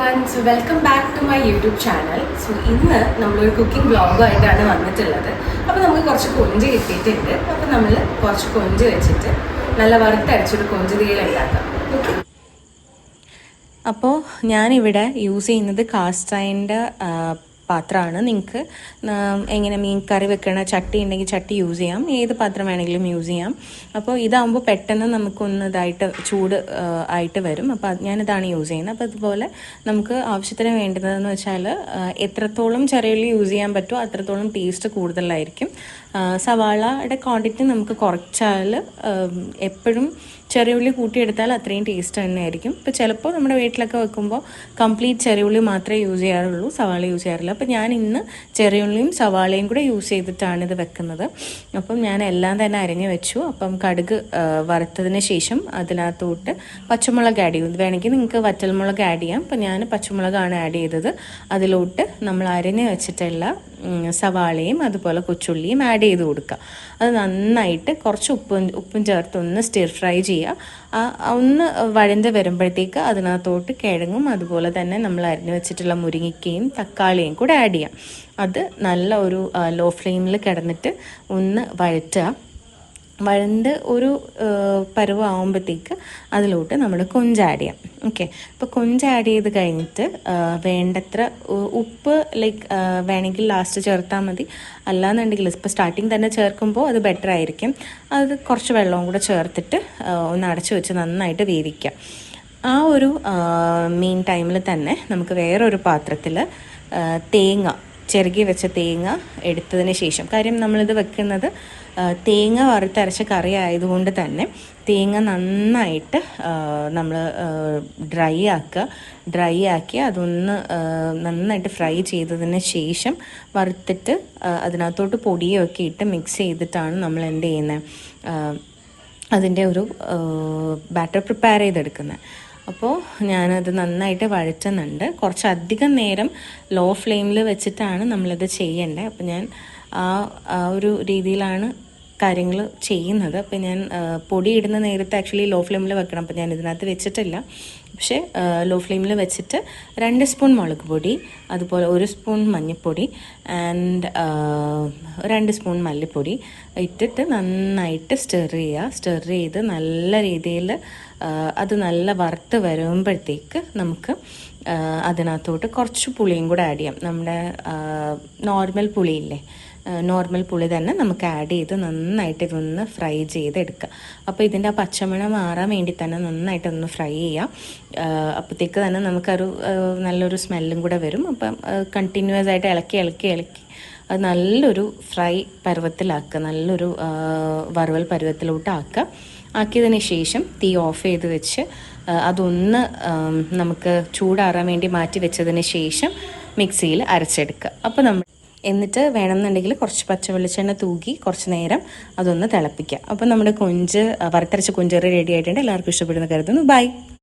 everyone, so welcome back to my YouTube channel. So ഇന്ന് നമ്മളൊരു cooking വ്ളോഗായിട്ടാണ് വന്നിട്ടുള്ളത്. അപ്പോൾ നമുക്ക് കുറച്ച് കൊഞ്ച് കിട്ടിയിട്ടുണ്ട്. അപ്പോൾ നമ്മൾ കുറച്ച് കൊഞ്ച് വെച്ചിട്ട് നല്ല വറുത്തരച്ചൊരു കൊഞ്ച് തീയൽ ഉണ്ടാക്കാം. ഓക്കെ. അപ്പോൾ ഞാനിവിടെ യൂസ് ചെയ്യുന്നത് കാസ്റ്റ് അയണിൻ്റെ പാത്രമാണ്. നിങ്ങൾക്ക് എങ്ങനെ മീൻ കറി വെക്കണ ചട്ടി ഉണ്ടെങ്കിൽ ചട്ടി യൂസ് ചെയ്യാം, ഏത് പാത്രം വേണമെങ്കിലും യൂസ് ചെയ്യാം. അപ്പോൾ ഇതാകുമ്പോൾ പെട്ടെന്ന് നമുക്കൊന്ന് ഇതായിട്ട് ചൂട് ആയിട്ട് വരും. അപ്പോൾ ഞാനിതാണ് യൂസ് ചെയ്യുന്നത്. അപ്പോൾ അതുപോലെ നമുക്ക് ആവശ്യത്തിന് വേണ്ടുന്നതെന്ന് വെച്ചാൽ എത്രത്തോളം ചെറിയുള്ളി യൂസ് ചെയ്യാൻ പറ്റുമോ അത്രത്തോളം ടേസ്റ്റ് കൂടുതലായിരിക്കും. സവാളയുടെ ക്വാണ്ടിറ്റി നമുക്ക് കുറച്ചാൽ എപ്പോഴും ചെറിയുള്ളി കൂട്ടിയെടുത്താൽ അത്രയും ടേസ്റ്റ് തന്നെയായിരിക്കും. ഇപ്പോൾ ചിലപ്പോൾ നമ്മുടെ വീട്ടിലൊക്കെ വെക്കുമ്പോൾ കംപ്ലീറ്റ് ചെറിയുള്ളി മാത്രമേ യൂസ് ചെയ്യാറുള്ളൂ, സവാള യൂസ് ചെയ്യാറില്ല. അപ്പോൾ ഞാൻ ഇന്ന് ചെറിയുള്ളിയും സവാളയും കൂടെ യൂസ് ചെയ്തിട്ടാണ് ഇത് വെക്കുന്നത്. അപ്പം ഞാൻ എല്ലാം തന്നെ അരിഞ്ഞ് വെച്ചു. അപ്പം കടുക് വറുത്തതിന് ശേഷം അതിനകത്തോട്ട് പച്ചമുളക് ആഡ് ചെയ്യും. വേണമെങ്കിൽ നിങ്ങൾക്ക് വറ്റൽമുളക് ആഡ് ചെയ്യാം. അപ്പം ഞാൻ പച്ചമുളകാണ് ആഡ് ചെയ്തത്. അതിലോട്ട് നമ്മൾ അരിഞ്ഞ് വെച്ചിട്ടുള്ള സവാളയും അതുപോലെ കൊച്ചുള്ളിയും ആഡ് ചെയ്ത് കൊടുക്കുക. അത് നന്നായിട്ട് കുറച്ച് ഉപ്പും ചേർത്ത് ഒന്ന് സ്റ്റിർ ഫ്രൈ ചെയ്യുക. ഒന്ന് വഴണ്ട് വരുമ്പോഴത്തേക്ക് അതിനകത്തോട്ട് കിഴങ്ങും അതുപോലെ തന്നെ നമ്മൾ അരിഞ്ഞു വെച്ചിട്ടുള്ള മുരിങ്ങയ്ക്കയും തക്കാളിയും കൂടെ ആഡ് ചെയ്യാം. അത് നല്ല ഒരു ലോ ഫ്ലെയിമിൽ കിടന്നിട്ട് ഒന്ന് വഴണ്ട് ഒരു പരുവാകുമ്പോഴത്തേക്ക് അതിലോട്ട് നമ്മൾ കൊഞ്ച് ആഡ് ചെയ്യാം. ഓക്കെ. അപ്പോൾ കൊഞ്ച് ആഡ് ചെയ്ത് കഴിഞ്ഞിട്ട് വേണ്ടത്ര ഉപ്പ് വേണമെങ്കിൽ ലാസ്റ്റ് ചേർത്താൽ മതി. അല്ലാന്നുണ്ടെങ്കിൽ ഇപ്പോൾ സ്റ്റാർട്ടിങ് തന്നെ ചേർക്കുമ്പോൾ അത് ബെറ്റർ ആയിരിക്കും. അത് കുറച്ച് വെള്ളവും കൂടെ ചേർത്തിട്ട് ഒന്ന് അടച്ചു വെച്ച് നന്നായിട്ട് വേവിക്കാം. ആ ഒരു മീൻ ടൈമിൽ തന്നെ നമുക്ക് വേറൊരു പാത്രത്തിൽ ചിരകി വെച്ച തേങ്ങ എടുത്തതിന് ശേഷം, കാര്യം നമ്മളിത് വെക്കുന്നത് തേങ്ങ വറുത്തരച്ച കറി ആയതുകൊണ്ട് തന്നെ തേങ്ങ നന്നായിട്ട് നമ്മൾ ഡ്രൈ ആക്കി അതൊന്ന് നന്നായിട്ട് ഫ്രൈ ചെയ്തതിന് ശേഷം വറുത്തിട്ട് അതിനകത്തോട്ട് പൊടിയൊക്കെ ഇട്ട് മിക്സ് ചെയ്തിട്ടാണ് നമ്മൾ എന്ത് ചെയ്യുന്നത്, അതിൻ്റെ ഒരു ബാറ്റർ പ്രിപ്പയർ ചെയ്തെടുക്കുന്നത്. അപ്പോൾ ഞാനത് നന്നായിട്ട് വഴറ്റുന്നുണ്ട്. കുറച്ചധികം നേരം ലോ ഫ്ലെയിമിൽ വെച്ചിട്ടാണ് നമ്മളിത് ചെയ്യേണ്ടത്. അപ്പോൾ ഞാൻ ആ ഒരു രീതിയിലാണ് കാര്യങ്ങൾ ചെയ്യുന്നത്. അപ്പോൾ ഞാൻ പൊടി ഇടുന്ന നേരത്തെ ആക്ച്വലി ലോ ഫ്ലെയിമിൽ വെക്കണം. അപ്പോൾ ഞാൻ ഇതിനകത്ത് വെച്ചിട്ടില്ല. പക്ഷേ ലോ ഫ്ലെയിമിൽ വെച്ചിട്ട് 2 സ്പൂൺ മുളക് പൊടി, അതുപോലെ 1 സ്പൂൺ മഞ്ഞൾപ്പൊടി ആൻഡ് 2 സ്പൂൺ മല്ലിപ്പൊടി ഇട്ടിട്ട് നന്നായിട്ട് സ്റ്റെർ ചെയ്ത് നല്ല രീതിയിൽ അത് നല്ല വറുത്ത് വരുമ്പോഴത്തേക്ക് നമുക്ക് അതിനകത്തോട്ട് കുറച്ച് പുളിയും കൂടെ ആഡ് ചെയ്യാം. നമ്മുടെ നോർമൽ പുളിയില്ലേ, നോർമൽ പുളി തന്നെ നമുക്ക് ആഡ് ചെയ്ത് നന്നായിട്ട് ഇതൊന്ന് ഫ്രൈ ചെയ്തെടുക്കുക. അപ്പോൾ ഇതിൻ്റെ ആ പച്ചമണം മാറാൻ വേണ്ടി തന്നെ നന്നായിട്ടൊന്ന് ഫ്രൈ ചെയ്യാം. അപ്പോഴത്തേക്ക് തന്നെ നമുക്കൊരു നല്ലൊരു സ്മെല്ലും കൂടെ വരും. അപ്പം കണ്ടിന്യൂസ് ആയിട്ട് ഇളക്കി അത് നല്ലൊരു ഫ്രൈ പരുവത്തിലാക്കുക, നല്ലൊരു വറുവൽ പരുവത്തിലോട്ട് ആക്കിയതിന് ശേഷം തീ ഓഫ് ചെയ്ത് വെച്ച് അതൊന്ന് നമുക്ക് ചൂടാറാൻ വേണ്ടി മാറ്റി വെച്ചതിന് ശേഷം മിക്സിയിൽ അരച്ചെടുക്കുക. അപ്പോൾ എന്നിട്ട് വേണമെന്നുണ്ടെങ്കിൽ കുറച്ച് പച്ച വെളിച്ചെണ്ണ തൂക്കി കുറച്ച് നേരം അതൊന്ന് തിളപ്പിക്കുക. അപ്പോൾ നമ്മുടെ വറുത്തരച്ച കൊഞ്ച് റെഡി ആയിട്ടുണ്ട്. എല്ലാവർക്കും ഇഷ്ടപ്പെടുന്ന കരുതുന്നു. ബൈ.